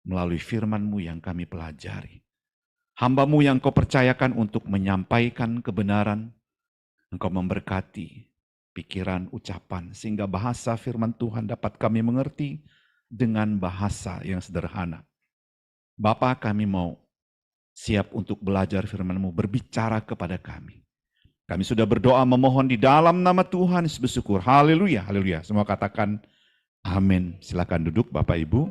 melalui firman-Mu yang kami pelajari. Hamba-Mu yang Kau percayakan untuk menyampaikan kebenaran, Engkau memberkati pikiran, ucapan, sehingga bahasa firman Tuhan dapat kami mengerti dengan bahasa yang sederhana. Bapa, kami mau siap untuk belajar firman-Mu, berbicara kepada kami. Kami sudah berdoa memohon di dalam nama Tuhan, bersyukur. Haleluya, haleluya. Semua katakan amin. Silakan duduk Bapak Ibu.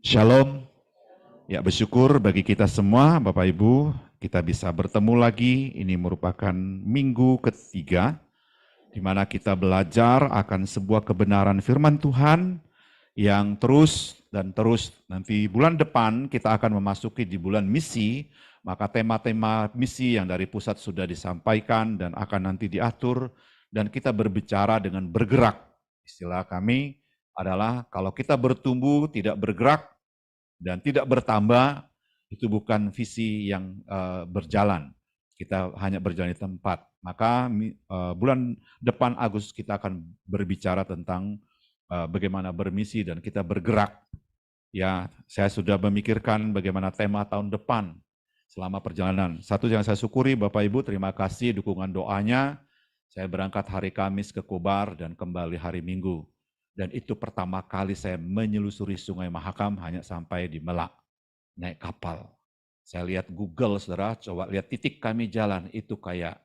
Shalom. Ya, bersyukur bagi kita semua Bapak Ibu, kita bisa bertemu lagi. Ini merupakan minggu ketiga di mana kita belajar akan sebuah kebenaran firman Tuhan yang terus dan terus. Nanti bulan depan kita akan memasuki di bulan misi, maka tema-tema misi yang dari pusat sudah disampaikan dan akan nanti diatur, dan kita berbicara dengan bergerak. Istilah kami adalah kalau kita bertumbuh tidak bergerak dan tidak bertambah, itu bukan visi yang berjalan. Kita hanya berjalan di tempat. Maka bulan depan Agustus kita akan berbicara tentang bagaimana bermisi dan kita bergerak. Ya, saya sudah memikirkan bagaimana tema tahun depan selama perjalanan. Satu yang saya syukuri Bapak Ibu, terima kasih dukungan doanya. Saya berangkat hari Kamis ke Kobar dan kembali hari Minggu. Dan itu pertama kali saya menyelusuri Sungai Mahakam hanya sampai di Melak, naik kapal. Saya lihat Google, saudara, coba lihat titik kami jalan, itu kayak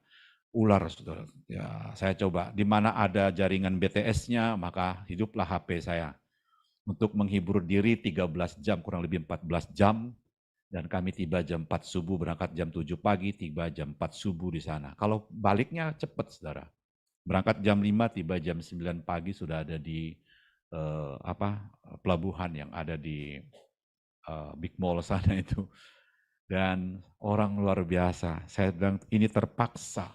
ular, saudara. Ya, saya coba, di mana ada jaringan BTS-nya, maka hiduplah HP saya. Untuk menghibur diri 13 jam, kurang lebih 14 jam, dan kami tiba jam 4 subuh, berangkat jam 7 pagi, tiba jam 4 subuh di sana. Kalau baliknya cepat, saudara. Berangkat jam 5, tiba jam 9 pagi sudah ada di pelabuhan yang ada di Big Mall sana itu. Dan orang luar biasa, saya bilang ini terpaksa.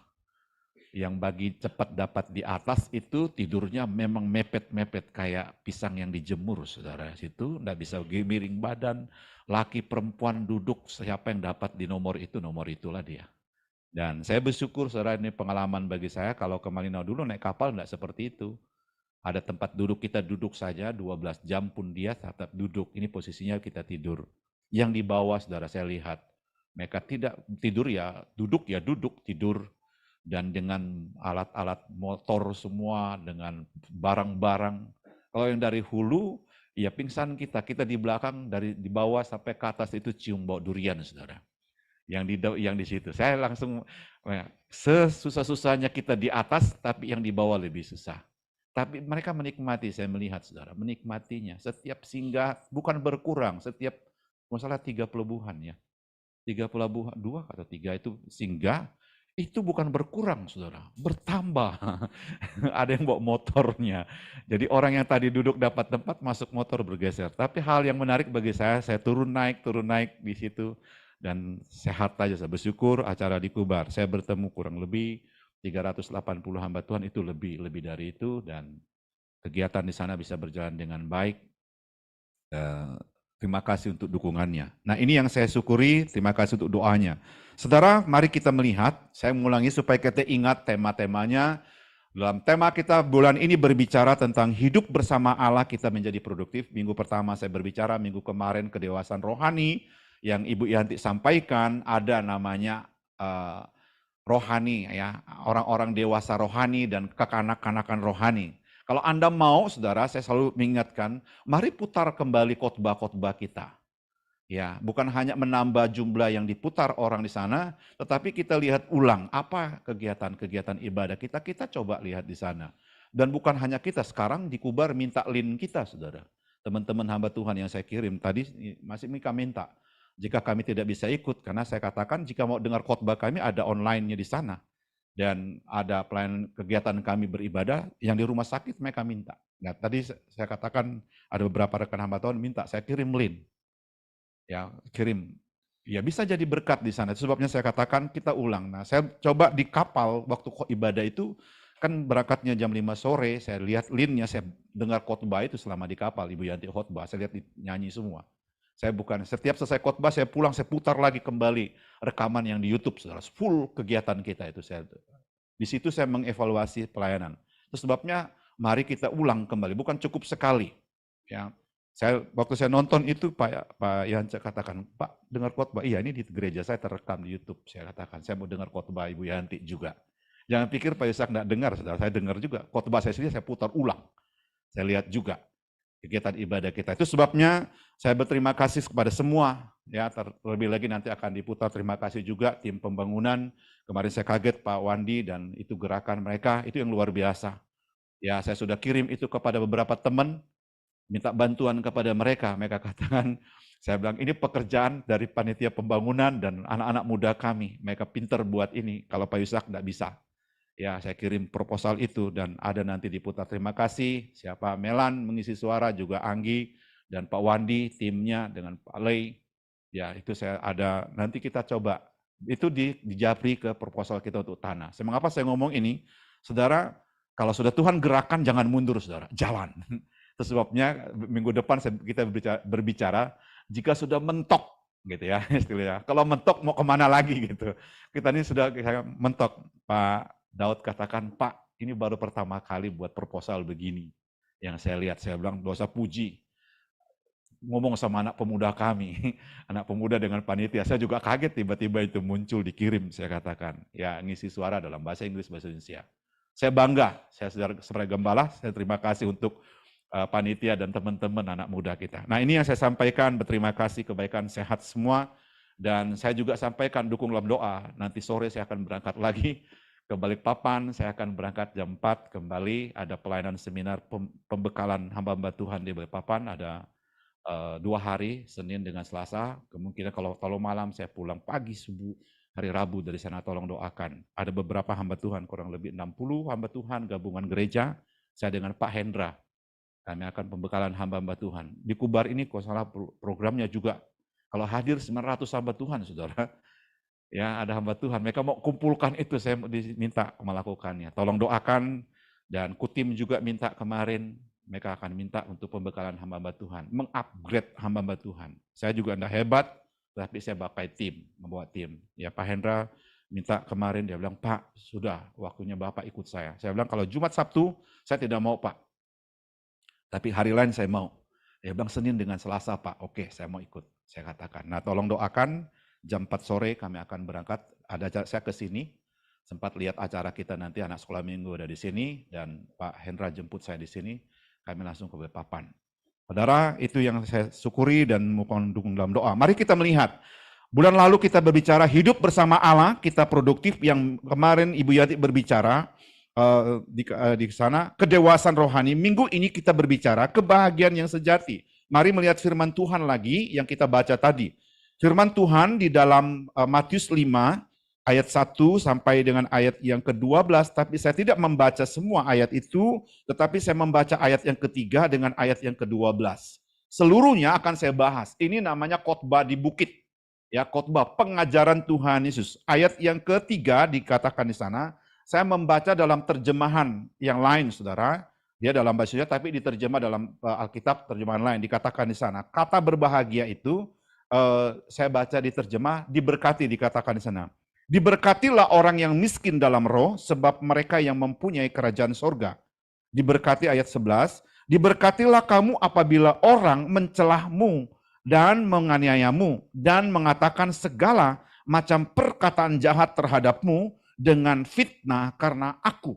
Yang bagi cepat dapat di atas itu tidurnya memang mepet-mepet kayak pisang yang dijemur, saudara. Situ enggak bisa miring badan, laki perempuan duduk, siapa yang dapat di nomor itulah dia. Dan saya bersyukur, saudara, ini pengalaman bagi saya, kalau ke Malino dulu naik kapal enggak seperti itu. Ada tempat duduk, kita duduk saja 12 jam pun dia tetap duduk. Ini posisinya kita tidur. Yang di bawah, saudara, saya lihat. Mereka tidak tidur ya duduk, tidur. Dan dengan alat-alat motor semua, dengan barang-barang. Kalau yang dari hulu, ya pingsan kita. Kita di belakang, dari di bawah sampai ke atas itu cium bau durian, saudara. Yang di situ. Saya langsung, sesusah-susahnya kita di atas, tapi yang di bawah lebih susah. Tapi mereka menikmati, saya melihat saudara, menikmatinya. Setiap singgah, bukan berkurang, setiap masalah 3 pelabuhan ya. 3 pelabuhan, 2 atau 3 itu singgah, itu bukan berkurang saudara, bertambah. Ada yang bawa motornya. Jadi orang yang tadi duduk dapat tempat, masuk motor bergeser. Tapi hal yang menarik bagi saya turun naik di situ. Dan sehat aja, saya bersyukur acara di Kubar. Saya bertemu kurang lebih 380 hamba Tuhan, itu lebih dari itu, dan kegiatan di sana bisa berjalan dengan baik. Terima kasih untuk dukungannya. Nah, ini yang saya syukuri, terima kasih untuk doanya. Saudara, mari kita melihat, saya mengulangi supaya kita ingat tema-temanya. Dalam tema kita bulan ini berbicara tentang hidup bersama Allah, kita menjadi produktif. Minggu pertama saya berbicara, minggu kemarin kedewasaan rohani, yang Ibu Yanti sampaikan, ada namanya rohani, ya, orang-orang dewasa rohani dan kekanak-kanakan rohani. Kalau Anda mau, saudara, saya selalu mengingatkan, mari putar kembali khotbah-khotbah kita. Ya, bukan hanya menambah jumlah yang diputar orang di sana, tetapi kita lihat ulang apa kegiatan-kegiatan ibadah kita, kita coba lihat di sana. Dan bukan hanya kita, sekarang di Kubar minta link kita, saudara. Teman-teman hamba Tuhan yang saya kirim tadi masih mereka minta. Jika kami tidak bisa ikut, karena saya katakan jika mau dengar khotbah kami ada online-nya di sana. Dan ada pelayanan kegiatan kami beribadah yang di rumah sakit mereka minta. Nah, tadi saya katakan ada beberapa rekan hamba Tuhan minta saya kirim link. Ya, kirim. Ya bisa jadi berkat di sana. Itu sebabnya saya katakan kita ulang. Nah, saya coba di kapal waktu ibadah itu kan berangkatnya jam 5 sore, saya lihat linknya, saya dengar khotbah itu selama di kapal, Ibu Yanti khotbah, saya lihat nyanyi semua. Saya bukan, setiap selesai khotbah saya pulang, saya putar lagi kembali rekaman yang di YouTube, saudara. Full kegiatan kita itu. Di situ saya mengevaluasi pelayanan. Itu sebabnya mari kita ulang kembali, bukan cukup sekali. Ya, waktu saya nonton itu Pak Yance katakan, Pak dengar khotbah, iya ini di gereja saya terekam di YouTube. Saya katakan, saya mau dengar khotbah Ibu Yanti juga. Jangan pikir Pak Yusak nggak dengar, saudara, saya dengar juga. Khotbah saya sendiri saya putar ulang. Saya lihat juga kegiatan ibadah kita. Itu sebabnya saya berterima kasih kepada semua. Ya, terlebih lagi nanti akan diputar. Terima kasih juga tim pembangunan. Kemarin saya kaget Pak Wandi dan itu gerakan mereka, itu yang luar biasa. Ya, saya sudah kirim itu kepada beberapa teman, minta bantuan kepada mereka. Mereka katakan, saya bilang ini pekerjaan dari panitia pembangunan dan anak-anak muda kami. Mereka pinter buat ini, kalau Pak Yusak nggak bisa. Ya, saya kirim proposal itu dan ada nanti diputar. Terima kasih, siapa Melan mengisi suara, juga Anggi dan Pak Wandi, timnya dengan Pak Lei. Ya, itu saya ada, nanti kita coba. Itu dijapri ke proposal kita untuk tanah. Mengapa saya ngomong ini? Saudara, kalau sudah Tuhan gerakan, jangan mundur, saudara. Jalan. Itu sebabnya minggu depan kita berbicara, jika sudah mentok, gitu ya, istilahnya. Kalau mentok mau kemana lagi, gitu. Kita ini sudah mentok. Pak Daud katakan, Pak, ini baru pertama kali buat proposal begini. Yang saya lihat, saya bilang, dosa puji. Ngomong sama anak pemuda kami, anak pemuda dengan panitia, saya juga kaget tiba-tiba itu muncul, dikirim, saya katakan. Ya, ngisi suara dalam bahasa Inggris, bahasa Indonesia. Saya bangga, saya sebagai gembala, saya terima kasih untuk panitia dan teman-teman anak muda kita. Nah, ini yang saya sampaikan, berterima kasih, kebaikan, sehat semua. Dan saya juga sampaikan dukung dalam doa, nanti sore saya akan berangkat lagi ke Balikpapan, saya akan berangkat jam 4 kembali, ada pelayanan seminar pembekalan hamba-hamba Tuhan di Balikpapan, ada 2 hari, Senin dengan Selasa. Kemungkinan kalau malam saya pulang pagi subuh hari Rabu dari sana, tolong doakan. Ada beberapa hamba Tuhan, kurang lebih 60 hamba Tuhan gabungan gereja. Saya dengan Pak Hendra, kami akan pembekalan hamba-hamba Tuhan. Di Kubar ini kalau salah programnya juga, kalau hadir 900 hamba Tuhan, saudara. Ya, ada hamba Tuhan, mereka mau kumpulkan itu, saya diminta melakukannya. Tolong doakan, dan Kutim juga minta kemarin, mereka akan minta untuk pembekalan hamba-hamba Tuhan, mengupgrade hamba-hamba Tuhan. Saya juga tidak hebat, tapi saya pakai tim, membawa tim. Ya, Pak Hendra minta kemarin, dia bilang, Pak, sudah waktunya Bapak ikut saya. Saya bilang, kalau Jumat Sabtu, saya tidak mau, Pak. Tapi hari lain saya mau. Dia bilang, Senin dengan Selasa, Pak. Oke, saya mau ikut. Saya katakan, nah tolong doakan, jam 4 sore kami akan berangkat. Saya ke sini, sempat lihat acara kita nanti, anak sekolah minggu ada di sini, dan Pak Hendra jemput saya di sini. Kami langsung ke Balikpapan. Saudara, itu yang saya syukuri dan mohon dukung dalam doa. Mari kita melihat, bulan lalu kita berbicara hidup bersama Allah, kita produktif, yang kemarin Ibu Yati berbicara di sana, kedewasaan rohani. Minggu ini kita berbicara kebahagiaan yang sejati. Mari melihat firman Tuhan lagi yang kita baca tadi. Firman Tuhan di dalam Matius 5, ayat 1 sampai dengan ayat yang ke-12, tapi saya tidak membaca semua ayat itu, tetapi saya membaca ayat yang ketiga dengan ayat yang ke-12. Seluruhnya akan saya bahas. Ini namanya khotbah di bukit. Ya, khotbah pengajaran Tuhan Yesus. Ayat yang ketiga dikatakan di sana, saya membaca dalam terjemahan yang lain, saudara. Dia dalam bahasa Indonesia, tapi diterjemah dalam Alkitab terjemahan lain. Dikatakan di sana, kata berbahagia itu, saya baca diterjemah, diberkati, dikatakan di sana. Diberkatilah orang yang miskin dalam roh, sebab mereka yang mempunyai kerajaan sorga. Diberkati ayat 11, diberkatilah kamu apabila orang mencelahmu dan menganiayamu, dan mengatakan segala macam perkataan jahat terhadapmu dengan fitnah karena aku.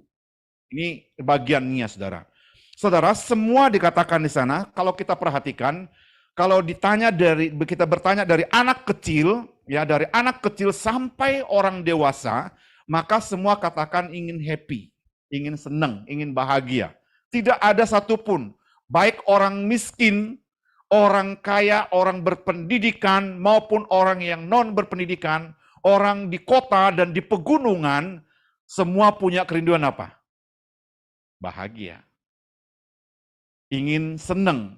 Ini bagiannya, saudara. Saudara, semua dikatakan di sana, kalau kita perhatikan, kalau kita bertanya dari anak kecil, ya dari anak kecil sampai orang dewasa, maka semua katakan ingin happy, ingin senang, ingin bahagia. Tidak ada satupun, baik orang miskin, orang kaya, orang berpendidikan, maupun orang yang non berpendidikan, orang di kota dan di pegunungan, semua punya kerinduan apa? Bahagia. Ingin senang,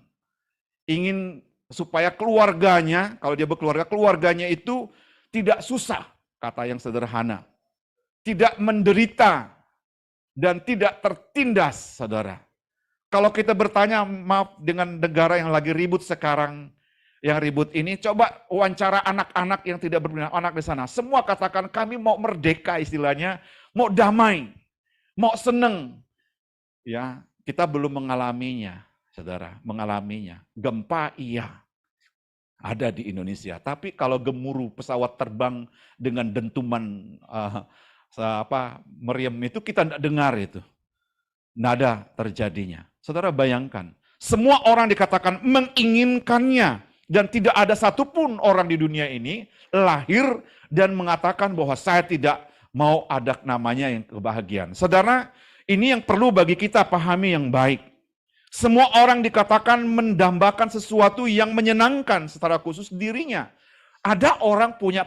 ingin supaya keluarganya, kalau dia berkeluarga, keluarganya itu tidak susah, kata yang sederhana. Tidak menderita dan tidak tertindas, saudara. Kalau kita bertanya, maaf, dengan negara yang lagi ribut sekarang, yang ribut ini, coba wawancara anak-anak yang tidak berpindah anak di sana. Semua katakan kami mau merdeka istilahnya, mau damai, mau senang. Ya, Kita belum mengalaminya, saudara, mengalaminya. Gempa iya, ada di Indonesia. Tapi kalau gemuruh pesawat terbang dengan dentuman meriam itu kita tidak dengar itu. Nada terjadinya. Saudara bayangkan, semua orang dikatakan menginginkannya dan tidak ada satupun orang di dunia ini lahir dan mengatakan bahwa saya tidak mau ada namanya yang kebahagiaan. Saudara, ini yang perlu bagi kita pahami yang baik. Semua orang dikatakan mendambakan sesuatu yang menyenangkan secara khusus dirinya. Ada orang punya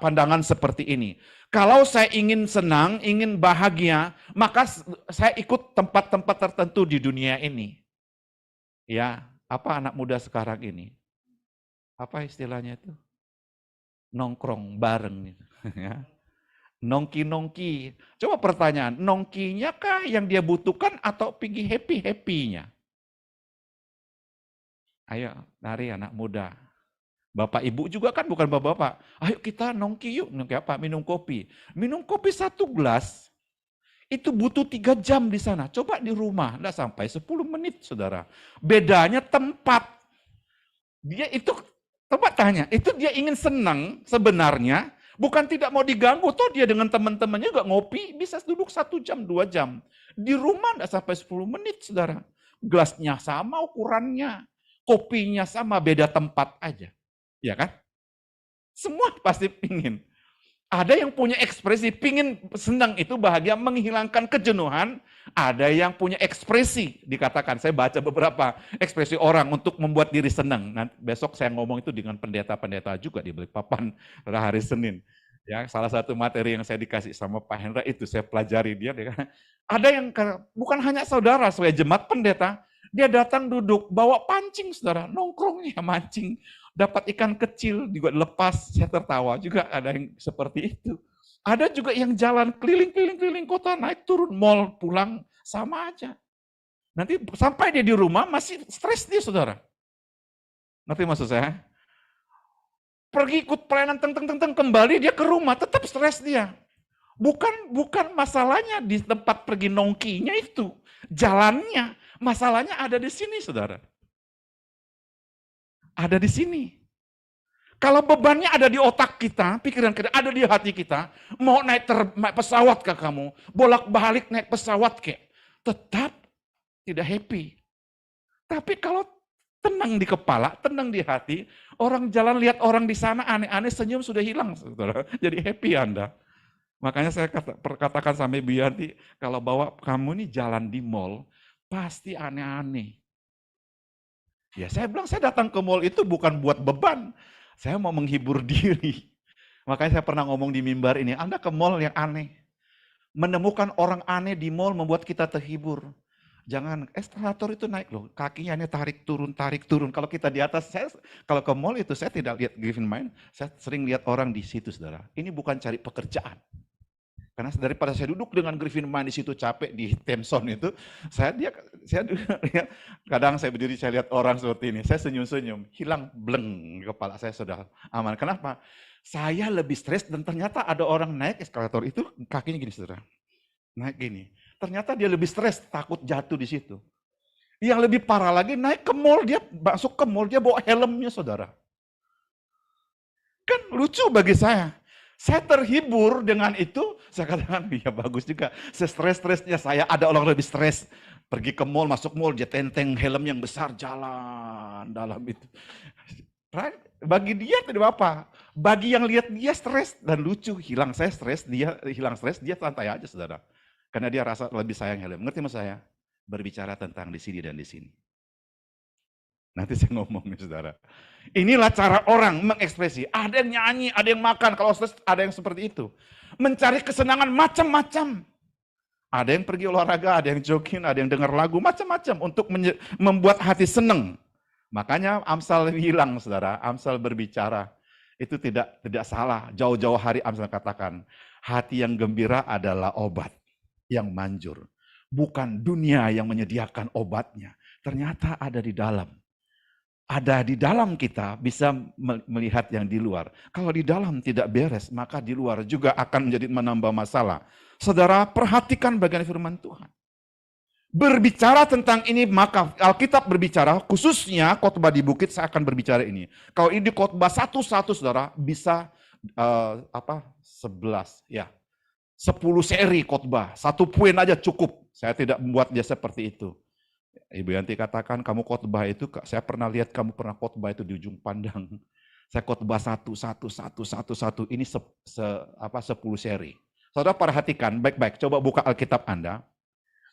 pandangan seperti ini. Kalau saya ingin senang, ingin bahagia, maka saya ikut tempat-tempat tertentu di dunia ini. Ya, apa anak muda sekarang ini? Apa istilahnya itu? Nongkrong bareng. Ya. Nongki-nongki. Coba pertanyaan, nongkinya kah yang dia butuhkan atau pergi happy-happy-nya? Ayo, nari anak muda. Bapak ibu juga kan bukan bapak-bapak. Ayo kita nongki yuk. Nongki apa? Minum kopi. Minum kopi 1 gelas, itu butuh 3 jam di sana. Coba di rumah, enggak sampai 10 menit, saudara. Bedanya tempat. Dia itu, coba tanya, itu dia ingin senang sebenarnya, bukan tidak mau diganggu. Toh dia dengan teman-temannya juga ngopi, bisa duduk 1 jam, 2 jam. Di rumah enggak sampai 10 menit, saudara. Gelasnya sama ukurannya, kopinya sama, beda tempat aja. Ya kan? Semua pasti pingin. Ada yang punya ekspresi, pingin senang itu bahagia, menghilangkan kejenuhan. Ada yang punya ekspresi, dikatakan, saya baca beberapa ekspresi orang untuk membuat diri senang. Nanti besok saya ngomong itu dengan pendeta-pendeta juga di Balikpapan pada hari Senin. Ya, salah satu materi yang saya dikasih sama Pak Hendra itu saya pelajari dia. Ada yang bukan hanya saudara, sebagai jemaat pendeta, dia datang duduk, bawa pancing, saudara, nongkrongnya mancing. Dapat ikan kecil juga lepas, saya tertawa juga ada yang seperti itu. Ada juga yang jalan keliling kota, naik turun mall, pulang sama aja. Nanti sampai dia di rumah masih stres dia, saudara. Ngerti maksud saya? Pergi ikut pelayanan teng kembali dia ke rumah tetap stres dia. Bukan masalahnya di tempat pergi nongkinya itu, jalannya. Masalahnya ada di sini, saudara. Ada di sini. Kalau bebannya ada di otak kita, pikiran kita, ada di hati kita, mau naik pesawat ke kamu, bolak-balik naik pesawat ke, tetap tidak happy. Tapi kalau tenang di kepala, tenang di hati, orang jalan lihat orang di sana aneh-aneh, senyum sudah hilang, saudara. Jadi happy Anda. Makanya saya katakan sampai Bianti, kalau bawa kamu nih jalan di mall, pasti aneh-aneh. Ya saya bilang, saya datang ke mall itu bukan buat beban, saya mau menghibur diri. Makanya saya pernah ngomong di mimbar ini, Anda ke mall yang aneh. Menemukan orang aneh di mall membuat kita terhibur. Jangan, eskalator itu naik loh, kakinya ini tarik turun. Kalau kita di atas, kalau ke mall itu saya tidak lihat Griffin Mind, saya sering lihat orang di situ, saudara. Ini bukan cari pekerjaan. Karena daripada saya duduk dengan Griffin Mind di situ capek di Thomson itu, saya kadang saya berdiri saya lihat orang seperti ini, saya senyum-senyum, hilang bleng kepala saya sudah aman. Kenapa? Saya lebih stres dan ternyata ada orang naik eskalator itu kakinya gini, saudara, naik gini. Ternyata dia lebih stres, takut jatuh di situ. Yang lebih parah lagi naik ke mall, dia masuk ke mall dia bawa helmnya, saudara. Kan lucu bagi saya. Saya terhibur dengan itu, saya katakan, ya bagus juga. Stres-stresnya saya, ada orang lebih stres. Pergi ke mall, masuk mall, dia tenteng helm yang besar, jalan dalam itu. Right? Bagi dia tidak apa. Bagi yang lihat dia stres dan lucu, hilang saya stres, dia hilang stres, dia santai aja, saudara. Karena dia rasa lebih sayang helm. Ngerti mas saya? Berbicara tentang di sini dan di sini. Nanti saya ngomong nih, saudara. Inilah cara orang mengekspresi. Ada yang nyanyi, ada yang makan. Kalau stres ada yang seperti itu. Mencari kesenangan macam-macam. Ada yang pergi olahraga, ada yang jogging, ada yang dengar lagu, macam-macam untuk membuat hati senang. Makanya Amsal hilang, saudara. Amsal berbicara. Itu tidak salah. Jauh-jauh hari Amsal katakan, hati yang gembira adalah obat yang manjur. Bukan dunia yang menyediakan obatnya. Ternyata ada di dalam. Ada di dalam kita bisa melihat yang di luar. Kalau di dalam tidak beres, maka di luar juga akan menjadi menambah masalah. Saudara, perhatikan bagian firman Tuhan. berbicara tentang ini, maka Alkitab berbicara, khususnya khotbah di bukit, saya akan berbicara ini. Kalau ini di khotbah satu-satu, saudara, bisa 11, ya. 10 seri khotbah, satu poin aja cukup. Saya tidak membuat dia seperti itu. Ibu Yanti katakan, kamu khotbah itu, saya pernah lihat kamu pernah khotbah itu di ujung pandang. Saya khotbah satu. Ini 10 seri. Saudara perhatikan baik-baik, coba buka Alkitab Anda.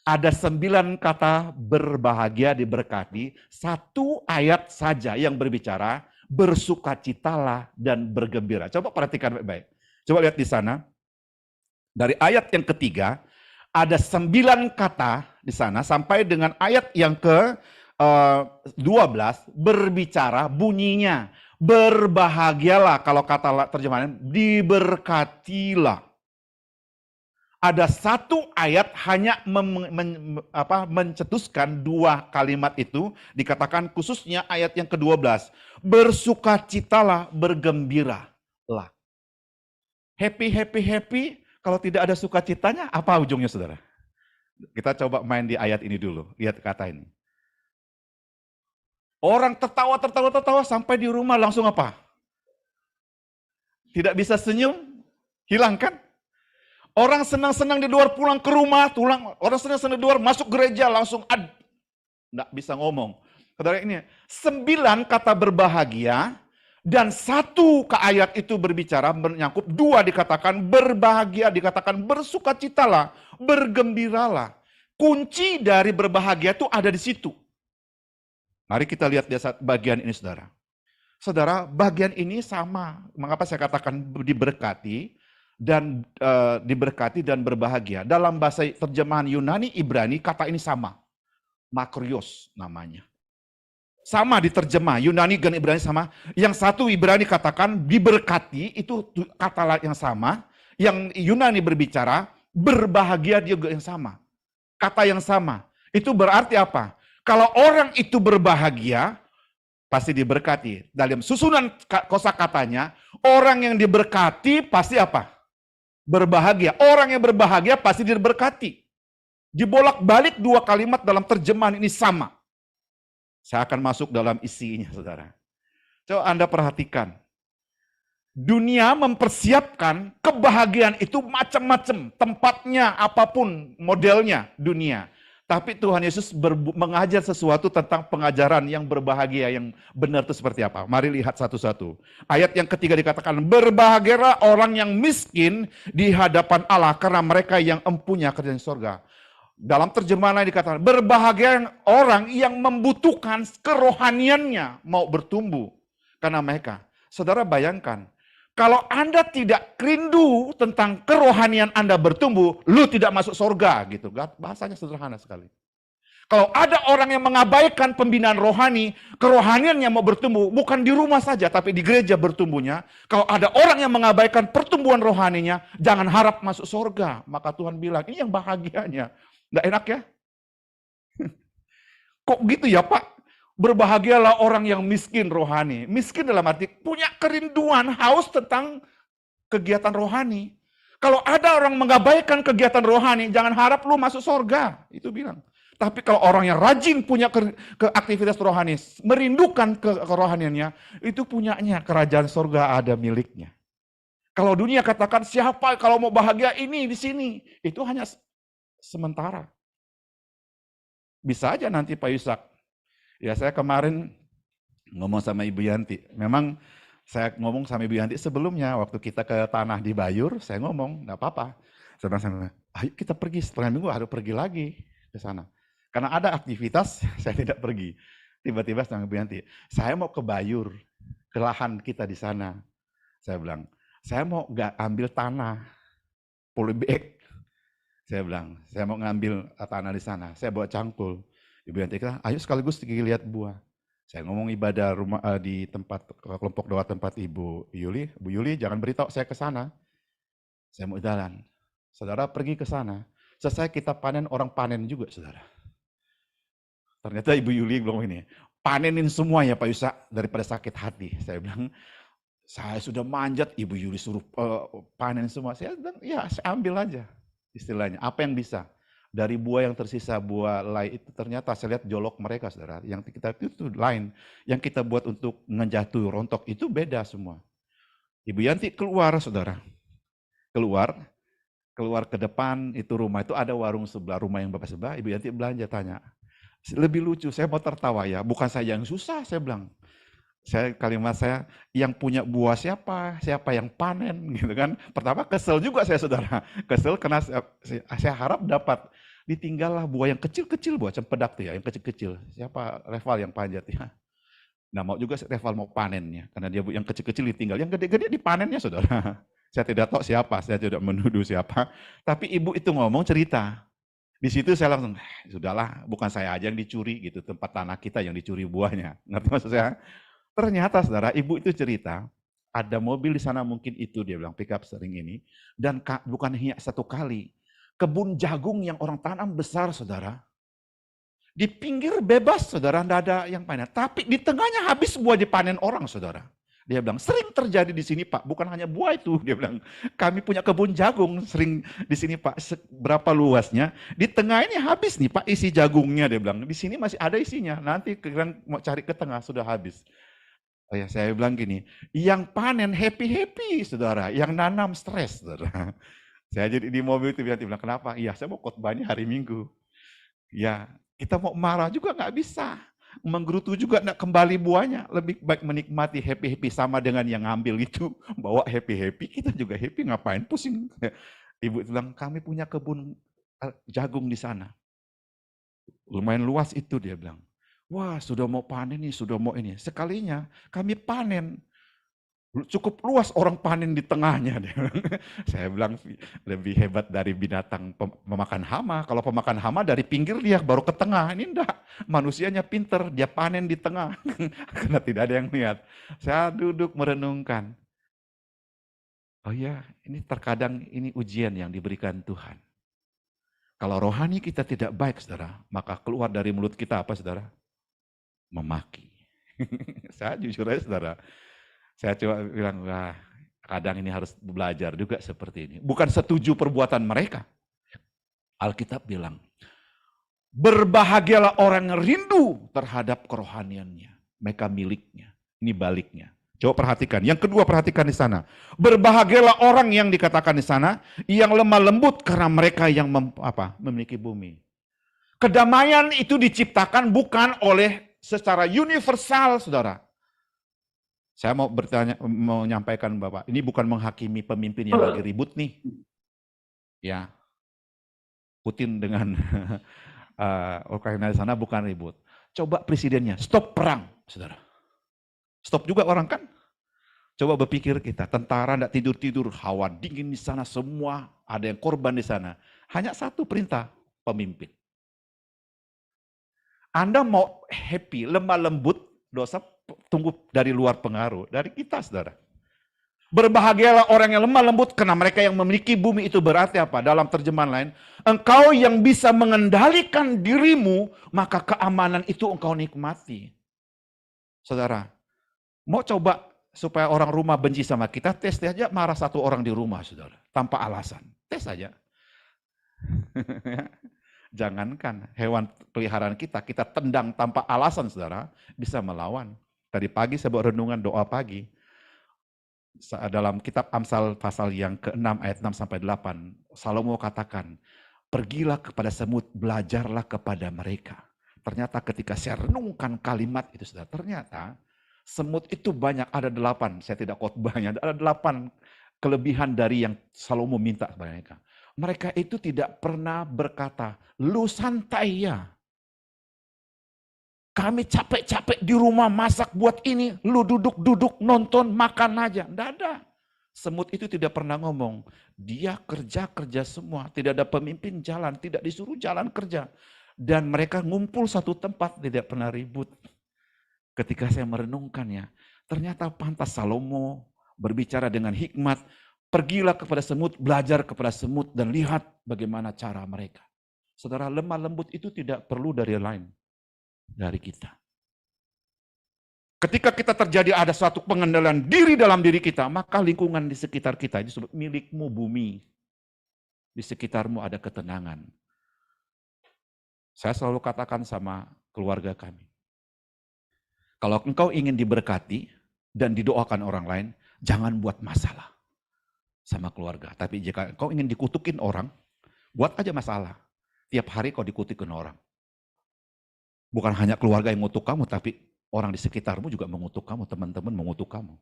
Ada 9 kata berbahagia, diberkati, satu ayat saja yang berbicara bersukacitalah dan bergembira. Coba perhatikan baik-baik. Coba lihat di sana. Dari ayat yang ketiga, ada 9 kata di sana sampai dengan ayat yang ke-12 berbicara bunyinya. Berbahagialah, kalau kata terjemahan, diberkatilah. Ada satu ayat hanya mencetuskan 2 kalimat itu, dikatakan khususnya ayat yang ke-12. Bersukacitalah, bergembiralah. Happy, kalau tidak ada sukacitanya, apa ujungnya saudara? Kita coba main di ayat ini dulu, lihat kata ini. Orang tertawa sampai di rumah langsung apa? Tidak bisa senyum, hilang kan? Orang senang-senang di luar pulang ke rumah, orang senang-senang di luar masuk gereja langsung nggak bisa ngomong. Saudara ini 9 kata berbahagia dan 1 ke ayat itu berbicara menyangkut, 2 dikatakan berbahagia, dikatakan bersukacitalah, bergembiralah. Kunci dari berbahagia itu ada di situ. Mari kita lihat di bagian ini saudara. Saudara, bagian ini sama. Mengapa saya katakan diberkati dan berbahagia. Dalam bahasa terjemahan Yunani, Ibrani, kata ini sama. Makrios namanya. Sama diterjemah, Yunani dan Ibrani sama. Yang satu Ibrani katakan diberkati, itu kata yang sama. Yang Yunani berbicara, berbahagia juga yang sama. Kata yang sama. Itu berarti apa? Kalau orang itu berbahagia, pasti diberkati. Dalam susunan kosakatanya, orang yang diberkati pasti apa? Berbahagia. Orang yang berbahagia pasti diberkati. Dibolak-balik 2 kalimat dalam terjemahan ini sama. Saya akan masuk dalam isinya, saudara. Coba Anda perhatikan. Dunia mempersiapkan kebahagiaan itu macam-macam. Tempatnya, apapun modelnya dunia. Tapi Tuhan Yesus mengajar sesuatu tentang pengajaran yang berbahagia, yang benar itu seperti apa. Mari lihat satu-satu. Ayat yang ketiga dikatakan, berbahagialah orang yang miskin di hadapan Allah, karena mereka yang empunya kerajaan surga. Dalam terjemahan lain dikatakan, berbahagia orang yang membutuhkan kerohaniannya mau bertumbuh. Karena mereka, saudara bayangkan, kalau Anda tidak rindu tentang kerohanian Anda bertumbuh, lu tidak masuk surga gitu. Bahasanya sederhana sekali. Kalau ada orang yang mengabaikan pembinaan rohani, kerohaniannya mau bertumbuh, bukan di rumah saja, tapi di gereja bertumbuhnya. Kalau ada orang yang mengabaikan pertumbuhan rohaninya, jangan harap masuk surga. Maka Tuhan bilang, ini yang bahagianya. Nggak enak ya? Kok gitu ya Pak? Berbahagialah orang yang miskin rohani. Miskin dalam arti punya kerinduan, haus tentang kegiatan rohani. Kalau ada orang mengabaikan kegiatan rohani, jangan harap lu masuk surga. Itu bilang. Tapi kalau orang yang rajin punya ke aktivitas rohani, merindukan kerohaniannya, itu punyanya kerajaan surga ada miliknya. Kalau dunia katakan siapa kalau mau bahagia ini di sini, itu hanya sementara. Bisa aja nanti Pak Yusak. Ya saya kemarin ngomong sama Ibu Yanti, memang saya ngomong sama Ibu Yanti sebelumnya, waktu kita ke tanah di Bayur, saya ngomong, nggak apa-apa. Saya bilang, ayo kita pergi, setelah minggu harus pergi lagi ke sana. Karena ada aktivitas, saya tidak pergi. Tiba-tiba sama Ibu Yanti, saya mau ke Bayur, ke lahan kita di sana. Saya bilang, saya mau nggak ambil tanah, polybag. Saya bilang, saya mau ngambil tanah di sana, saya bawa cangkul. Ibu Yanti kata, ayo sekaligus lihat buah. Saya ngomong ibadah rumah di tempat kelompok doa tempat Ibu Yuli. Bu Yuli jangan beritahu saya ke sana. Saya mau jalan. Saudara pergi ke sana. Selesai kita panen, orang panen juga saudara. Ternyata Ibu Yuli bilang ini, panenin semua ya Pak Yusa daripada sakit hati. Saya bilang, saya sudah manjat, Ibu Yuli suruh panen semua. Saya bilang, ya saya ambil aja istilahnya. Apa yang bisa. Dari buah yang tersisa, buah lai itu ternyata saya lihat jolok mereka, saudara. Yang kita itu lain. Yang kita buat untuk ngejatuh rontok itu beda semua. Ibu Yanti keluar, saudara. Keluar ke depan, itu rumah itu ada warung sebelah, rumah yang bapak sebelah. Ibu Yanti belanja, tanya. Lebih lucu, saya mau tertawa ya. Bukan saya yang susah, saya bilang. Kalimat saya, yang punya buah siapa? Siapa yang panen gitu kan. Pertama kesel juga saya, saudara. Kesel karena saya harap dapat. Ditinggallah buah yang kecil-kecil, buah cempedak tuh ya, yang kecil-kecil. Siapa Reval yang panjat ya. Nah mau juga Reval mau panennya, karena dia yang kecil-kecil ditinggal. Yang gede-gede dipanennya, saudara. Saya tidak tahu siapa, saya tidak menuduh siapa. Tapi ibu itu ngomong cerita. Di situ saya langsung, sudahlah, bukan saya aja yang dicuri gitu, tempat tanah kita yang dicuri buahnya. Ngerti maksud saya? Ternyata saudara, ibu itu cerita, ada mobil di sana mungkin itu, dia bilang pickup sering ini, dan bukan hanya satu kali. Kebun jagung yang orang tanam besar, saudara. Di pinggir bebas, saudara, tidak ada yang panen. Tapi di tengahnya habis buah dipanen orang, saudara. Dia bilang, sering terjadi di sini Pak, bukan hanya buah itu. Dia bilang, kami punya kebun jagung, sering di sini Pak, berapa luasnya. Di tengah ini habis nih Pak, isi jagungnya, dia bilang. Di sini masih ada isinya, nanti kalian mau cari ke tengah, sudah habis. Oh ya, saya bilang gini, yang panen happy-happy, saudara. Yang nanam stres, saudara. Saya jadi di mobil itu bilang, kenapa? Iya, saya mau khotbahnya hari Minggu. Ya, kita mau marah juga nggak bisa. Menggerutu juga nggak kembali buahnya. Lebih baik menikmati happy-happy sama dengan yang ngambil itu. Bawa happy-happy, kita juga happy, ngapain pusing. Ibu bilang, kami punya kebun jagung di sana. Lumayan luas itu, dia bilang. Wah, sudah mau panen nih, sudah mau ini. Sekalinya kami panen. Cukup luas orang panen di tengahnya. Saya bilang lebih hebat dari binatang pemakan hama. Kalau pemakan hama dari pinggir dia baru ke tengah. Ini enggak. Manusianya pinter, dia panen di tengah. Karena tidak ada yang lihat. Saya duduk merenungkan. Oh iya, ini terkadang ini ujian yang diberikan Tuhan. Kalau rohani kita tidak baik, saudara, maka keluar dari mulut kita apa, saudara? Memaki. Saya jujur aja, saudara. Saya coba bilang, wah, kadang ini harus belajar juga seperti ini. Bukan setuju perbuatan mereka. Alkitab bilang, berbahagialah orang yang rindu terhadap kerohaniannya. Mereka miliknya. Ini baliknya. Coba perhatikan. Yang kedua perhatikan di sana. Berbahagialah orang yang dikatakan di sana, yang lemah lembut karena mereka yang memiliki bumi. Kedamaian itu diciptakan bukan oleh secara universal, saudara. Saya mau menyampaikan Bapak, ini bukan menghakimi pemimpin yang lagi ribut nih. Ya, Putin dengan Ukraina di sana bukan ribut. Coba presidennya, stop perang, saudara. Stop juga orang kan? Coba berpikir kita, tentara tidak tidur-tidur, hawa dingin di sana, semua ada yang korban di sana. Hanya satu perintah, pemimpin. Anda mau happy, lemah lembut, dosa tunggu dari luar pengaruh, dari kita, saudara. Berbahagialah orang yang lemah lembut karena mereka yang memiliki bumi. Itu berarti apa? Dalam terjemahan lain, engkau yang bisa mengendalikan dirimu, maka keamanan itu engkau nikmati. Saudara, mau coba supaya orang rumah benci sama kita, tes aja marah satu orang di rumah, saudara, tanpa alasan. Tes aja. Jangankan hewan peliharaan kita tendang tanpa alasan, saudara, bisa melawan. Tadi pagi saya buat renungan doa pagi. Dalam kitab Amsal pasal yang ke-6 ayat 6 sampai 8, Salomo katakan, pergilah kepada semut, belajarlah kepada mereka. Ternyata ketika saya renungkan kalimat itu, saudara, ternyata semut itu banyak, ada 8, saya tidak khotbahnya, ada 8 kelebihan dari yang Salomo minta kepada mereka. Mereka itu tidak pernah berkata, lu santai ya. Kami capek-capek di rumah masak buat ini, lu duduk-duduk nonton, makan aja. Tidak ada. Semut itu tidak pernah ngomong, dia kerja-kerja semua, tidak ada pemimpin jalan, tidak disuruh jalan kerja. Dan mereka ngumpul satu tempat, tidak pernah ribut. Ketika saya merenungkannya, ternyata pantas Salomo berbicara dengan hikmat, pergilah kepada semut, belajar kepada semut, dan lihat bagaimana cara mereka. Saudara, lemah lembut itu tidak perlu dari lain, dari kita. Ketika kita terjadi ada suatu pengendalian diri dalam diri kita, maka lingkungan di sekitar kita, disebut milikmu bumi. Di sekitarmu ada ketenangan. Saya selalu katakan sama keluarga kami, kalau engkau ingin diberkati dan didoakan orang lain, jangan buat masalah sama keluarga. Tapi jika engkau ingin dikutukin orang, buat aja masalah. Tiap hari kau dikutukin orang. Bukan hanya keluarga yang mengutuk kamu, tapi orang di sekitarmu juga mengutuk kamu, teman-teman mengutuk kamu.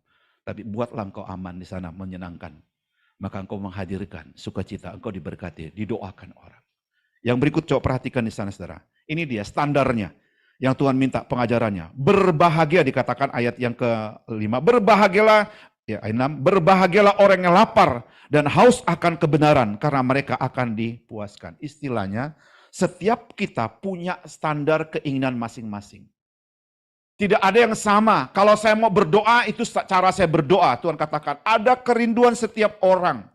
Tapi buatlah engkau aman di sana, menyenangkan. Maka engkau menghadirkan sukacita, engkau diberkati, didoakan orang. Yang berikut coba perhatikan di sana saudara. Ini dia standarnya yang Tuhan minta pengajarannya. Berbahagia dikatakan ayat yang ke-5. Berbahagialah, ya, 6, berbahagialah orang yang lapar dan haus akan kebenaran karena mereka akan dipuaskan. Istilahnya, setiap kita punya standar keinginan masing-masing. Tidak ada yang sama. Kalau saya mau berdoa, itu cara saya berdoa. Tuhan katakan, ada kerinduan setiap orang.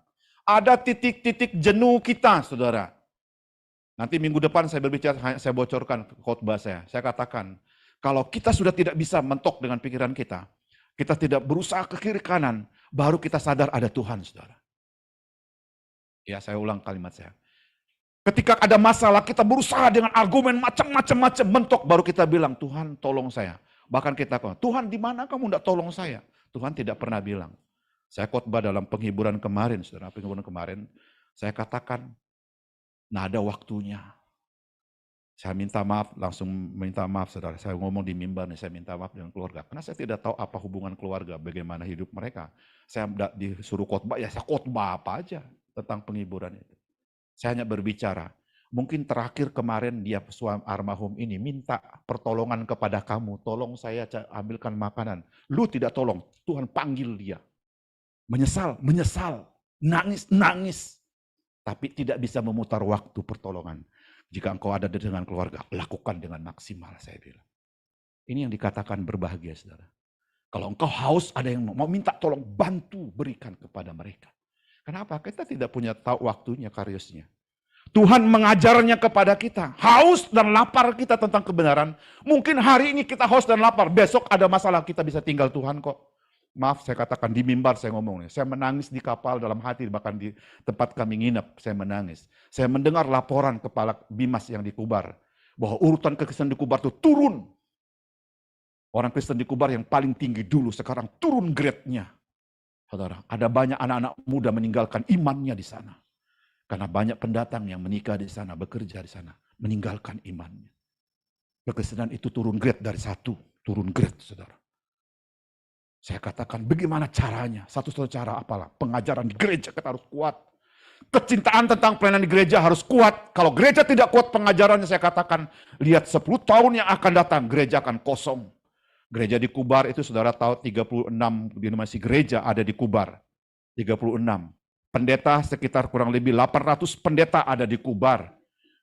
Ada titik-titik jenuh kita, saudara. Nanti minggu depan saya berbicara, saya bocorkan khotbah saya. Saya katakan, kalau kita sudah tidak bisa mentok dengan pikiran kita tidak berusaha ke kiri kanan, baru kita sadar ada Tuhan, saudara. Ya, saya ulang kalimat saya. Ketika ada masalah, kita berusaha dengan argumen macam-macam mentok, baru kita bilang, Tuhan tolong saya. Bahkan kita, Tuhan di mana kamu tidak tolong saya? Tuhan tidak pernah bilang. Saya khotbah dalam penghiburan kemarin, saudara, saya katakan, nah ada waktunya. Saya minta maaf, langsung minta maaf, saudara. Saya ngomong di mimbar nih, saya minta maaf dengan keluarga. Karena saya tidak tahu apa hubungan keluarga, bagaimana hidup mereka. Saya disuruh khotbah, ya saya khotbah apa aja tentang penghiburan itu. Saya hanya berbicara. Mungkin terakhir kemarin dia suami almarhum ini minta pertolongan kepada kamu. Tolong saya ambilkan makanan. Lu tidak tolong, Tuhan panggil dia. Menyesal, nangis. Tapi tidak bisa memutar waktu pertolongan. Jika engkau ada dengan keluarga, lakukan dengan maksimal, saya bilang. Ini yang dikatakan berbahagia, saudara. Kalau engkau haus, ada yang mau minta tolong, bantu, berikan kepada mereka. Kenapa? Kita tidak punya tahu waktunya, kariusnya. Tuhan mengajarnya kepada kita. Haus dan lapar kita tentang kebenaran. Mungkin hari ini kita haus dan lapar, besok ada masalah, kita bisa tinggal Tuhan kok. Maaf, saya katakan di mimbar saya ngomong nih. Saya menangis di kapal dalam hati, bahkan di tempat kami nginep, saya menangis. Saya mendengar laporan kepala bimas yang di Kubar, bahwa urutan kekristenan di Kubar itu turun. Orang Kristen di Kubar yang paling tinggi dulu, sekarang turun grade-nya. Saudara, ada banyak anak-anak muda meninggalkan imannya di sana. Karena banyak pendatang yang menikah di sana, bekerja di sana, meninggalkan imannya. Kekristenan itu turun grade dari 1, turun grade, saudara. Saya katakan bagaimana caranya? Satu-satu cara apalah? Pengajaran di gereja kita harus kuat. Kecintaan tentang pelayanan di gereja harus kuat. Kalau gereja tidak kuat pengajarannya, saya katakan, lihat 10 tahun yang akan datang, gereja akan kosong. Gereja di Kubar itu saudara tahu 36 denominasi gereja ada di Kubar. 36. Pendeta sekitar kurang lebih 800 pendeta ada di Kubar.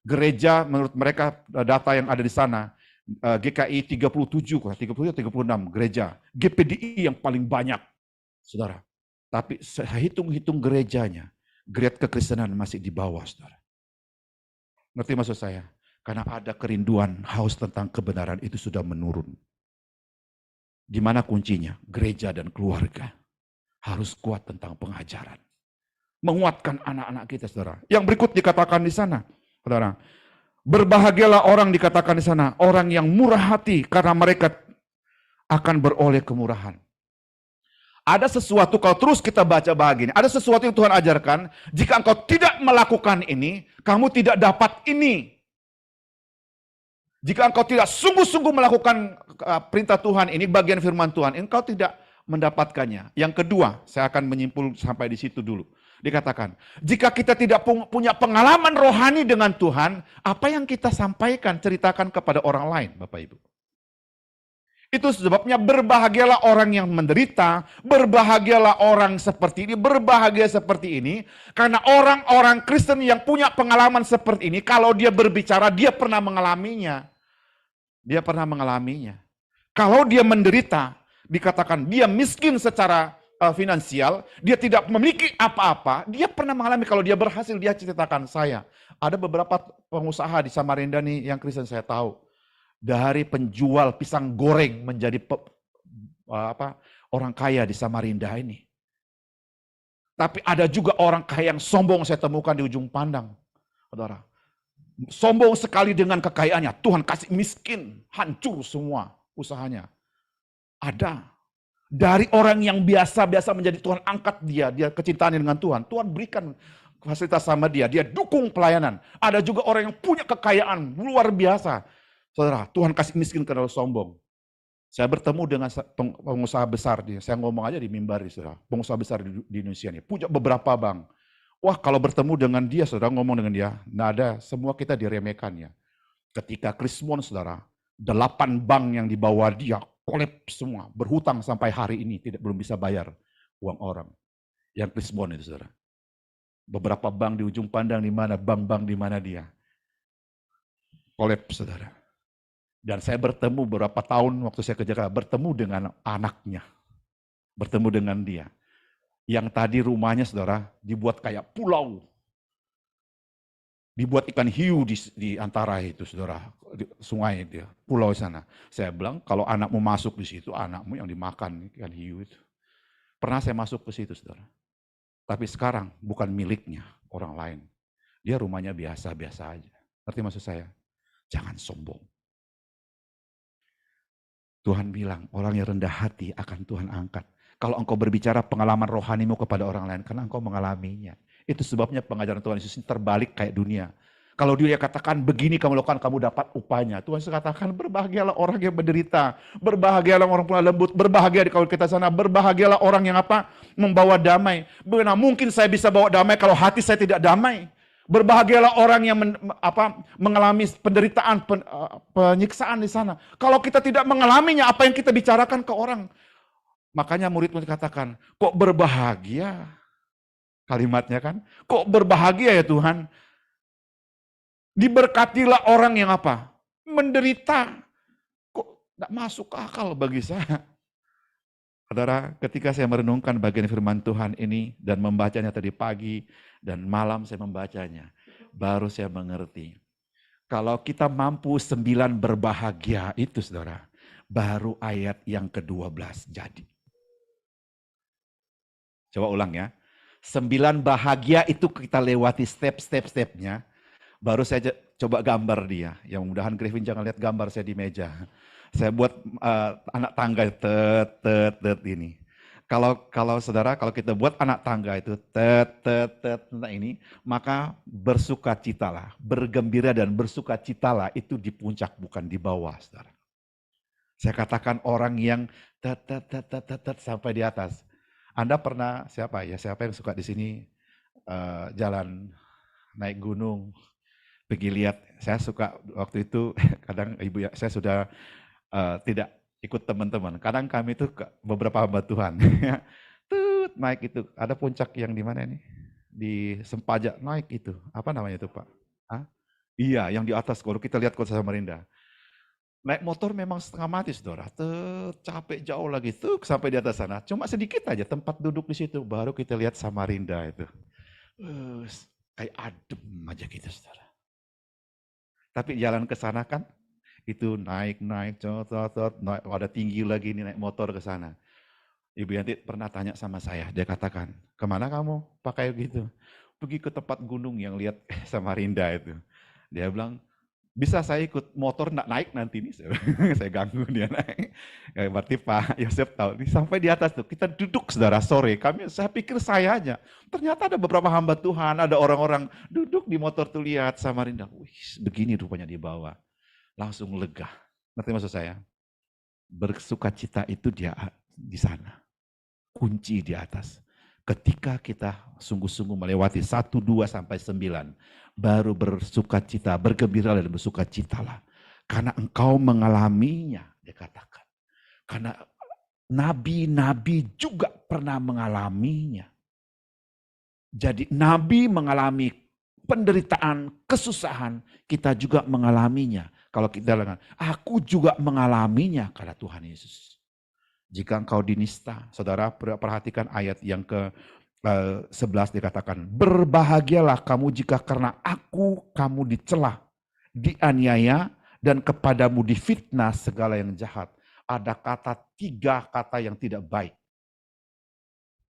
Gereja menurut mereka data yang ada di sana, GKI 37, 36 gereja. GPDI yang paling banyak, saudara. Tapi saya hitung-hitung gerejanya, grade kekristenan masih di bawah, saudara. Ngerti maksud saya? Karena ada kerinduan, haus tentang kebenaran itu sudah menurun. Di mana kuncinya? Gereja dan keluarga harus kuat tentang pengajaran. Menguatkan anak-anak kita, saudara. Yang berikut dikatakan di sana, saudara. Berbahagialah orang dikatakan di sana, orang yang murah hati karena mereka akan beroleh kemurahan. Ada sesuatu kalau terus kita baca begini, ada sesuatu yang Tuhan ajarkan, jika engkau tidak melakukan ini, kamu tidak dapat ini. Jika engkau tidak sungguh-sungguh melakukan perintah Tuhan ini, bagian firman Tuhan, engkau tidak mendapatkannya. Yang kedua, saya akan menyimpul sampai di situ dulu. Dikatakan, jika kita tidak punya pengalaman rohani dengan Tuhan, apa yang kita sampaikan, ceritakan kepada orang lain, Bapak Ibu. Itu sebabnya berbahagialah orang yang menderita, berbahagialah orang seperti ini, berbahagia seperti ini, karena orang-orang Kristen yang punya pengalaman seperti ini, kalau dia berbicara, dia pernah mengalaminya. Dia pernah mengalaminya. Kalau dia menderita, dikatakan dia miskin secara finansial, dia tidak memiliki apa-apa, dia pernah mengalami. Kalau dia berhasil, dia ceritakan saya. Ada beberapa pengusaha di Samarinda nih yang Kristen saya tahu. Dari penjual pisang goreng menjadi orang kaya di Samarinda ini. Tapi ada juga orang kaya yang sombong saya temukan di ujung pandang. Saudara. Sombong sekali dengan kekayaannya. Tuhan kasih miskin, hancur semua usahanya. Ada. Dari orang yang biasa-biasa menjadi Tuhan angkat dia kecintaannya dengan Tuhan. Tuhan berikan fasilitas sama dia dukung pelayanan. Ada juga orang yang punya kekayaan luar biasa. Saudara, Tuhan kasih miskin karena sombong. Saya bertemu dengan pengusaha besar, saya ngomong aja di mimbar, saudara. Pengusaha besar di Indonesia ini, punya beberapa bank. Wah, kalau bertemu dengan dia, saudara, ngomong dengan dia, nah ada, semua kita diremehkan ya. Ketika Krismon, saudara, 8 bank yang dibawa dia, kolaps semua, berhutang sampai hari ini, belum bisa bayar uang orang. Yang Krismon itu, saudara. Beberapa bank di ujung pandang di mana, bank-bank di mana dia. Kolaps, saudara. Dan saya bertemu beberapa tahun waktu saya ke Jakarta, bertemu dengan anaknya. Bertemu dengan dia. Yang tadi rumahnya, saudara, dibuat kayak pulau. Dibuat ikan hiu di antara itu, saudara, di sungai itu, pulau sana. Saya bilang, kalau anakmu masuk di situ, anakmu yang dimakan ikan hiu itu. Pernah saya masuk ke situ, saudara. Tapi sekarang bukan miliknya orang lain. Dia rumahnya biasa-biasa aja. Ngerti maksud saya? Jangan sombong. Tuhan bilang, orang yang rendah hati akan Tuhan angkat. Kalau engkau berbicara pengalaman rohanimu kepada orang lain, karena engkau mengalaminya. Itu sebabnya pengajaran Tuhan Yesus ini terbalik kayak dunia. Kalau dia katakan begini kamu lakukan, kamu dapat upahnya. Tuhan Yesus katakan berbahagialah orang yang menderita. Berbahagialah orang punya lembut. Berbahagia kalau kita sana. Berbahagialah orang yang apa? Membawa damai. Bagaimana mungkin saya bisa bawa damai kalau hati saya tidak damai? Berbahagialah orang yang mengalami penderitaan, penyiksaan di sana. Kalau kita tidak mengalaminya, apa yang kita bicarakan ke orang? Makanya murid-murid katakan, kok berbahagia? Kalimatnya kan, kok berbahagia ya Tuhan? Diberkatilah orang yang apa? Menderita. Kok tidak masuk akal bagi saya? Saudara, ketika saya merenungkan bagian firman Tuhan ini dan membacanya tadi pagi dan malam saya membacanya, baru saya mengerti. Kalau kita mampu 9 berbahagia itu, saudara, baru ayat yang ke-12 jadi. Coba ulang ya. 9 bahagia itu kita lewati step-stepnya. Baru saya coba gambar dia. Yang mudahan Griffin jangan lihat gambar saya di meja. Saya buat anak tangga ini. Kalau saudara, kalau kita buat anak tangga itu ini, maka bersukacitalah, bergembira dan bersukacitalah itu di puncak bukan di bawah, saudara. Saya katakan orang yang sampai di atas. Anda pernah siapa yang suka di sini jalan naik gunung, pergi lihat. Saya suka waktu itu kadang ibu ya, saya sudah tidak ikut teman-teman. Kadang kami itu beberapa hamba Tuhan naik itu. Ada puncak yang di mana ini? Di Sempaja naik itu. Apa namanya itu Pak? Hah? Iya, yang di atas. Kalau kita lihat Kota Samarinda. Naik motor memang setengah mati, saudara. Capek jauh lagi, sampai di atas sana. Cuma sedikit aja tempat duduk di situ. Baru kita lihat Samarinda itu. Kayak adem aja gitu, saudara. Tapi jalan ke sana kan, itu naik, ada tinggi lagi nih naik motor ke sana. Ibu Yanti pernah tanya sama saya, dia katakan, kemana kamu pakai gitu? Pergi ke tempat gunung yang lihat Samarinda itu. Dia bilang, bisa saya ikut motor naik nanti nih, saya ganggu dia naik. Ya, berarti Pak Yosef tahu, sampai di atas tuh kita duduk saudara sore. Saya pikir saya aja, ternyata ada beberapa hamba Tuhan, ada orang-orang duduk di motor tuh lihat Samarinda. Wih, begini rupanya di bawah, langsung lega. Ngerti maksud saya? Bersukacita itu dia di sana, kunci di atas. Ketika kita sungguh-sungguh melewati 1, 2, sampai 9, baru bersukacita, bergembira dan bersukacitalah. Karena engkau mengalaminya, dia katakan. Karena nabi-nabi juga pernah mengalaminya. Jadi nabi mengalami penderitaan, kesusahan, kita juga mengalaminya. Kalau kita bilang, aku juga mengalaminya, kata Tuhan Yesus. Jika engkau dinista, saudara perhatikan ayat yang ke-11 dikatakan, berbahagialah kamu jika karena aku kamu dicela, dianiaya, dan kepadamu difitnah segala yang jahat. Ada 3 kata yang tidak baik.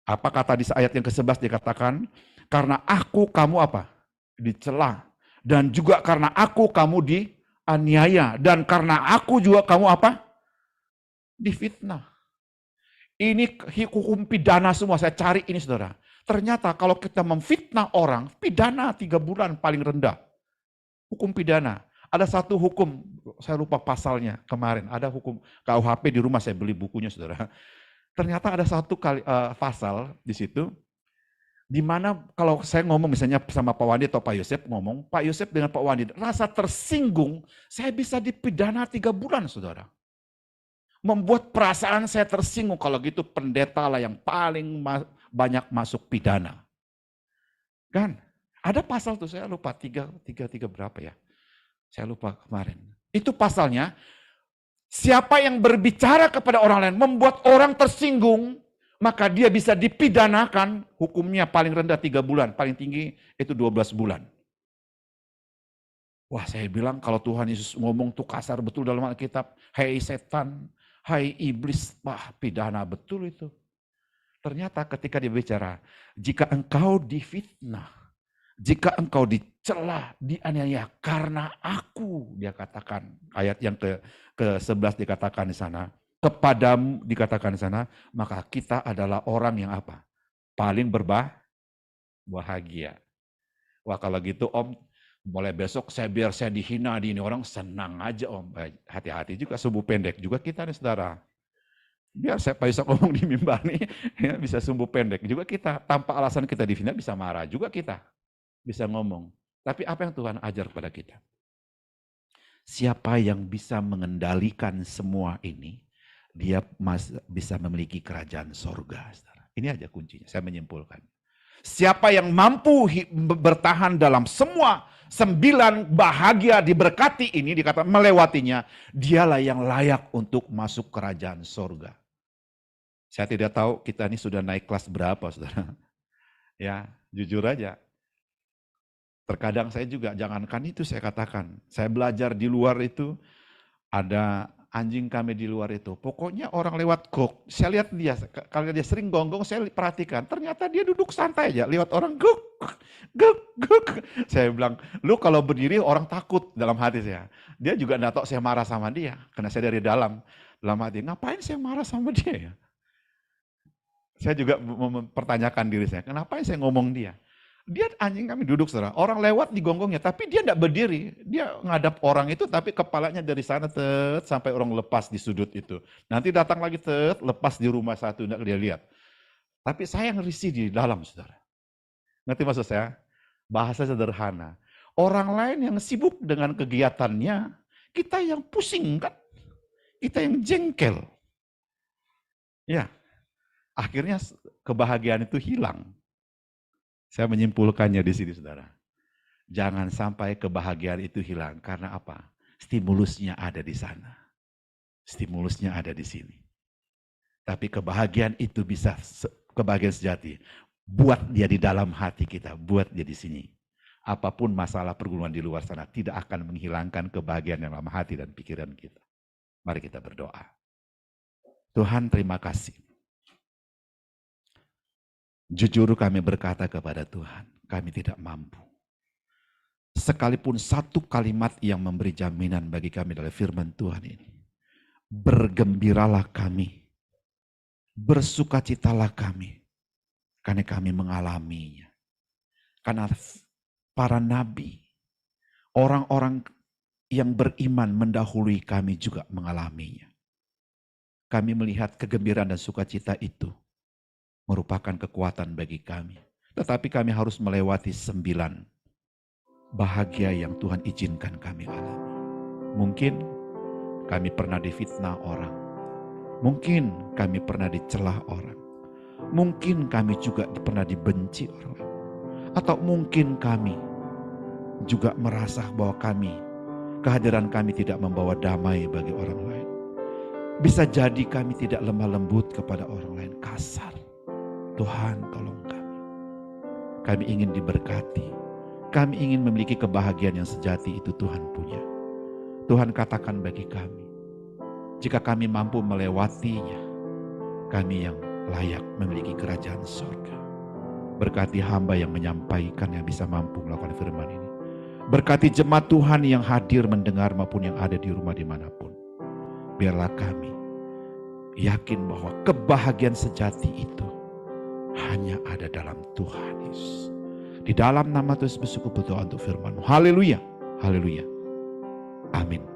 Apa kata di ayat yang ke-11 dikatakan? Karena aku kamu apa? Dicela, Dan juga karena aku kamu dianiaya. Dan karena aku juga kamu apa? Difitnah. Ini hukum pidana semua, saya cari ini saudara. Ternyata kalau kita memfitnah orang, pidana 3 bulan paling rendah. Hukum pidana. Ada satu hukum, saya lupa pasalnya kemarin, ada hukum KUHP di rumah, saya beli bukunya saudara. Ternyata ada satu pasal di situ, di mana kalau saya ngomong misalnya sama Pak Wandi atau Pak Yosep ngomong, Pak Yosep dengan Pak Wandi rasa tersinggung, saya bisa dipidana 3 bulan saudara. Membuat perasaan saya tersinggung, kalau gitu pendeta lah yang paling banyak masuk pidana. Kan? Ada pasal tuh, saya lupa, 3 berapa ya? Saya lupa kemarin. Itu pasalnya, siapa yang berbicara kepada orang lain, membuat orang tersinggung, maka dia bisa dipidanakan, hukumnya paling rendah 3 bulan, paling tinggi itu 12 bulan. Wah, saya bilang kalau Tuhan Yesus ngomong tuh kasar betul dalam Alkitab, hei setan, hai iblis, wah pidana betul itu. Ternyata ketika dia bicara, jika engkau difitnah, jika engkau dicela, dianiaya karena aku, dia katakan, ayat yang ke-11 dikatakan di sana, kepadamu dikatakan di sana, maka kita adalah orang yang apa? Paling berbahagia. Wah kalau gitu Om, mulai besok biar saya dihina di ini orang, senang aja Om. Hati-hati juga, sumbu pendek juga kita nih saudara. Biar saya Pak Yusuf ngomong di mimbar nih, ya, bisa sumbu pendek juga kita. Tanpa alasan kita dihina bisa marah juga kita. Bisa ngomong. Tapi apa yang Tuhan ajar pada kita? Siapa yang bisa mengendalikan semua ini, dia bisa memiliki kerajaan sorga. Saudara. Ini aja kuncinya, saya menyimpulkan. Siapa yang mampu bertahan dalam semua 9 bahagia diberkati ini, dikatakan melewatinya, dialah yang layak untuk masuk kerajaan sorga. Saya tidak tahu kita ini sudah naik kelas berapa, saudara. Ya, jujur aja. Terkadang saya juga, jangankan itu saya katakan. Saya belajar di luar itu, ada anjing kami di luar itu. Pokoknya orang lewat gok, saya lihat dia, kalau dia sering gonggong, saya perhatikan. Ternyata dia duduk santai aja, lewat orang gok, gok, gok. Saya bilang, lu kalau berdiri orang takut dalam hati saya. Dia juga enggak tahu saya marah sama dia, karena saya dari dalam hati, ngapain saya marah sama dia ya? Saya juga mempertanyakan diri saya, kenapa saya ngomong dia? Dia anjing kami duduk saudara, orang lewat di gonggongnya, tapi dia tidak berdiri. Dia ngadap orang itu, tapi kepalanya dari sana sampai orang lepas di sudut itu. Nanti datang lagi lepas di rumah satu, tidak dia lihat. Tapi saya yang risih di dalam saudara. Ngerti maksud saya? Bahasa sederhana. Orang lain yang sibuk dengan kegiatannya, kita yang pusing kan? Kita yang jengkel. Ya. Akhirnya kebahagiaan itu hilang. Saya menyimpulkannya di sini, saudara. Jangan sampai kebahagiaan itu hilang. Karena apa? Stimulusnya ada di sana. Stimulusnya ada di sini. Tapi kebahagiaan itu bisa, kebahagiaan sejati. Buat dia di dalam hati kita. Buat dia di sini. Apapun masalah pergumulan di luar sana, tidak akan menghilangkan kebahagiaan dalam hati dan pikiran kita. Mari kita berdoa. Tuhan, terima kasih. Jujur kami berkata kepada Tuhan, kami tidak mampu. Sekalipun satu kalimat yang memberi jaminan bagi kami dari firman Tuhan ini. Bergembiralah kami, bersukacitalah kami, karena kami mengalaminya. Karena para nabi, orang-orang yang beriman mendahului kami juga mengalaminya. Kami melihat kegembiraan dan sukacita itu merupakan kekuatan bagi kami. Tetapi kami harus melewati 9 bahagia yang Tuhan izinkan kami alami. Mungkin kami pernah difitnah orang. Mungkin kami pernah dicelah orang. Mungkin kami juga pernah dibenci orang. Atau mungkin kami juga merasa bahwa kehadiran kami tidak membawa damai bagi orang lain. Bisa jadi kami tidak lemah lembut kepada orang lain, kasar. Tuhan tolong kami. Kami ingin diberkati. Kami ingin memiliki kebahagiaan yang sejati itu Tuhan punya. Tuhan katakan bagi kami, jika kami mampu melewatinya, kami yang layak memiliki kerajaan surga. Berkati hamba yang menyampaikan, yang bisa mampu melakukan firman ini. Berkati jemaat Tuhan yang hadir mendengar maupun yang ada di rumah dimanapun. Biarlah kami yakin bahwa kebahagiaan sejati itu hanya ada dalam Tuhan Yesus. Di dalam nama Tuhan Yesus bersyukur berdoa untuk firman-Mu. Haleluya. Haleluya. Amin.